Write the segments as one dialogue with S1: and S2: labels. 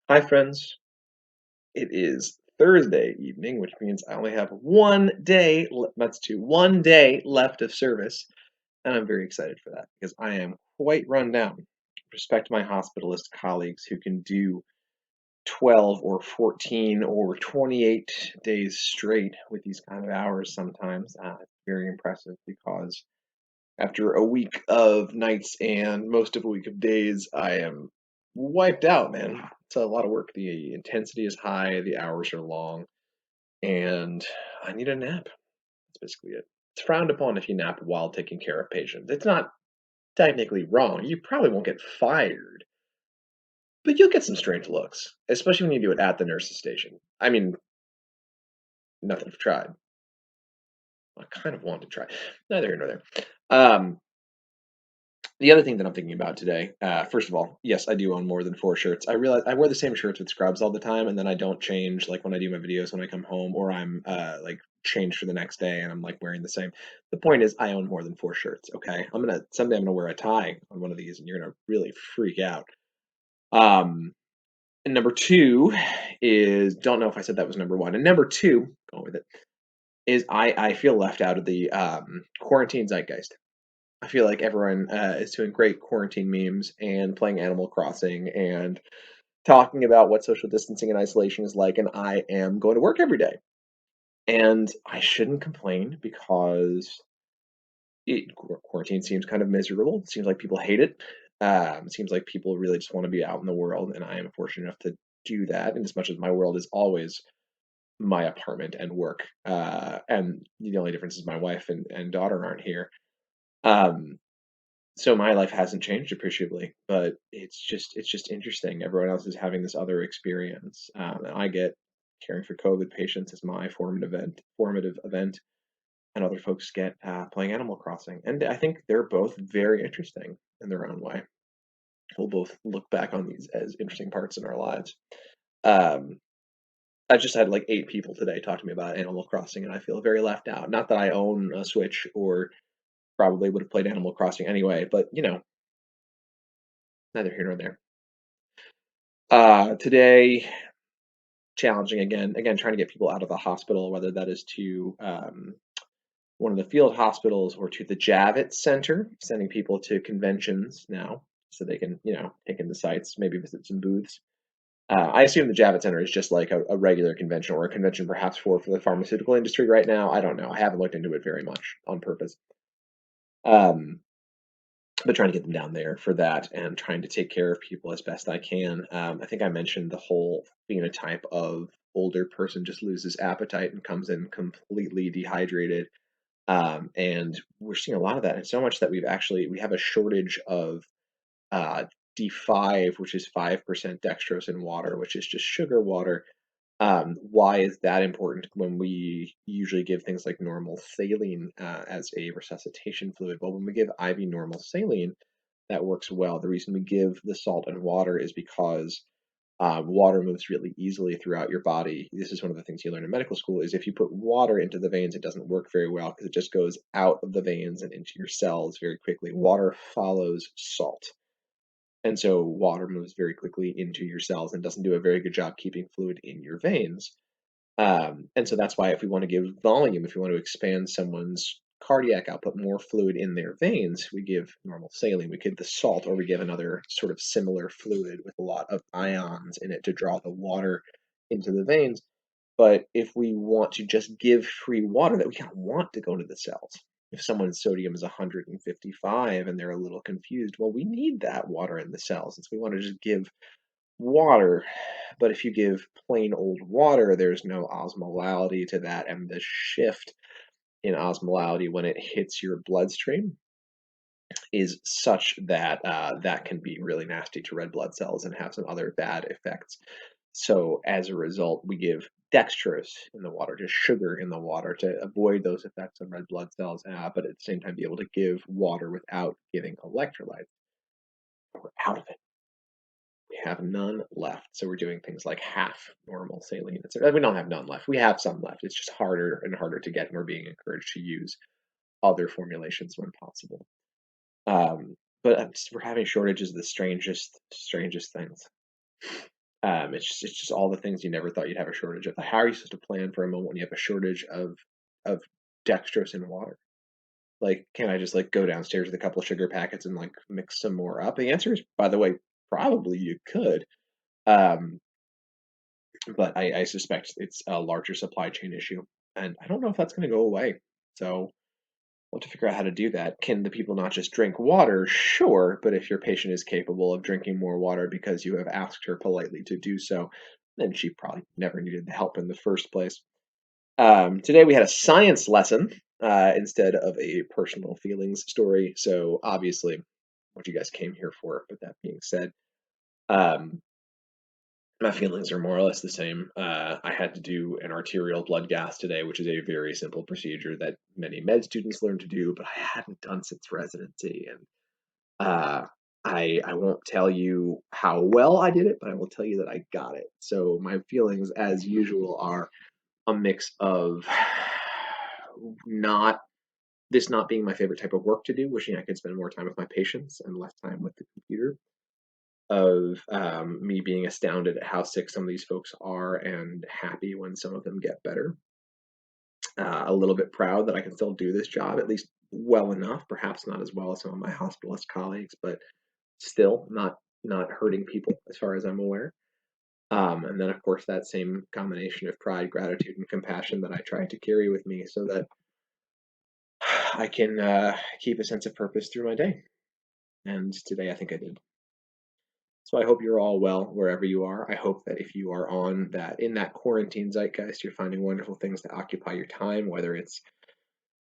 S1: Hi, friends. It is Thursday evening, which means I only have that's one day left of service, and I'm very excited for that because I am quite run down. Respect my hospitalist colleagues who can do 12 or 14 or 28 days straight with these kind of hours sometimes. It's very impressive because after a week of nights and most of a week of days, I am wiped out, man. It's a lot of work. The intensity is high, the hours are long, and I need a nap. That's basically it. It's frowned upon if you nap while taking care of patients. It's not technically wrong. You probably won't get fired, but you'll get some strange looks, especially when you do it at the nurse's station. I mean, nothing I've tried. I kind of want to try. Neither here nor there. The other thing that I'm thinking about today, first of all, yes, I do own more than 4 shirts. I realize I wear the same shirts with scrubs all the time, and then I don't change, like, when I do my videos when I come home, or I'm, like, changed for the next day and I'm, like, wearing the same. The point is I own more than 4 shirts, okay? Someday I'm gonna wear a tie on one of these, and you're gonna really freak out. Um, and number 2 is don't know if I said that was number 1. And number 2, going with it, is I feel left out of the, quarantine zeitgeist. I feel like everyone is doing great quarantine memes and playing Animal Crossing and talking about what social distancing and isolation is like, and I am going to work every day. And I shouldn't complain because quarantine seems kind of miserable. It seems like people hate it. It seems like people really just want to be out in the world, and I am fortunate enough to do that. And as much as my world is always my apartment and work, and the only difference is my wife and daughter aren't here. Um, So my life hasn't changed appreciably, but it's just interesting. Everyone else is having this other experience, and I get caring for COVID patients as my formative event, and other folks get playing Animal Crossing, and I think they're both very interesting in their own way. We'll both look back on these as interesting parts in our lives. Um, I just had like 8 people today talk to me about Animal Crossing, and I feel very left out. Not that I own a Switch or probably would have played Animal Crossing anyway, but neither here nor there. Today, challenging again, trying to get people out of the hospital, whether that is to one of the field hospitals or to the Javits Center, sending people to conventions now so they can, take in the sites, maybe visit some booths. I assume the Javits Center is just like a regular convention or a convention perhaps for the pharmaceutical industry right now. I don't know. I haven't looked into it very much on purpose. Um, but trying to get them down there for that and trying to take care of people as best I can. I think I mentioned the whole phenotype of older person just loses appetite and comes in completely dehydrated. And we're seeing a lot of that, and so much that we have a shortage of uh, D5, which is 5% dextrose in water, which is just sugar water. Why is that important when we usually give things like normal saline as a resuscitation fluid? Well, when we give IV normal saline, that works well. The reason we give the salt and water is because water moves really easily throughout your body. This is one of the things you learn in medical school is if you put water into the veins, it doesn't work very well because it just goes out of the veins and into your cells very quickly. Water follows salt. And so water moves very quickly into your cells and doesn't do a very good job keeping fluid in your veins. And so that's why if we want to give volume, if we want to expand someone's cardiac output, more fluid in their veins, we give normal saline, we give the salt, or we give another sort of similar fluid with a lot of ions in it to draw the water into the veins. But if we want to just give free water that we kind of want to go to the cells, if someone's sodium is 155 and they're a little confused, well, we need that water in the cells. And so we want to just give water. But if you give plain old water, there's no osmolality to that, and the shift in osmolality when it hits your bloodstream is such that that can be really nasty to red blood cells and have some other bad effects. So as a result, we give dextrose in the water, just sugar in the water to avoid those effects on red blood cells, but at the same time be able to give water without giving electrolytes. We're out of it. We have none left. So we're doing things like half normal saline. We don't have none left. We have some left. It's just harder and harder to get, and we're being encouraged to use other formulations when possible. But we're having shortages of the strangest things. It's just all the things you never thought you'd have a shortage of. Like, how are you supposed to plan for a moment when you have a shortage of dextrose in water? Like, can I just like go downstairs with a couple of sugar packets and like mix some more up? The answer is, by the way, probably you could. Um, but I suspect it's a larger supply chain issue, and I don't know if that's going to go away. So we'll have to figure out how to do that. Can the people not just drink water? Sure, but if your patient is capable of drinking more water because you have asked her politely to do so, then she probably never needed the help in the first place. Today we had a science lesson instead of a personal feelings story. So obviously, what you guys came here for. But that being said, um, my feelings are more or less the same. I had to do an arterial blood gas today, which is a very simple procedure that many med students learn to do, but I hadn't done since residency. And uh, I won't tell you how well I did it, but I will tell you that I got it. So my feelings, as usual, are a mix of not this not being my favorite type of work to do, wishing I could spend more time with my patients and less time with the computer, of me being astounded at how sick some of these folks are and happy when some of them get better. A little bit proud that I can still do this job, at least well enough, perhaps not as well as some of my hospitalist colleagues, but still not hurting people as far as I'm aware. And then, of course, that same combination of pride, gratitude, and compassion that I try to carry with me so that I can keep a sense of purpose through my day. And today I think I did. So I hope you're all well wherever you are. I hope that if you are on that in that quarantine zeitgeist, you're finding wonderful things to occupy your time, whether it's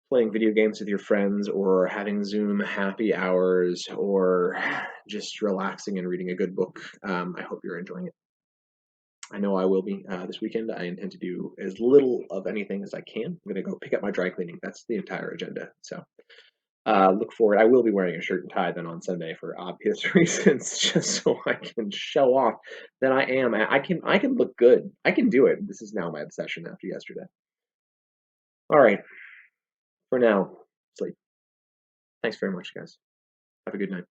S1: playing video games with your friends or having Zoom happy hours or just relaxing and reading a good book. I hope you're enjoying it. I know I will be this weekend. I intend to do as little of anything as I can. I'm going to go pick up my dry cleaning. That's the entire agenda. So look forward. I will be wearing a shirt and tie then on Sunday for obvious reasons, just so I can show off that I am. I can look good. I can do it. This is now my obsession after yesterday. All right, for now, sleep. Thanks very much, guys. Have a good night.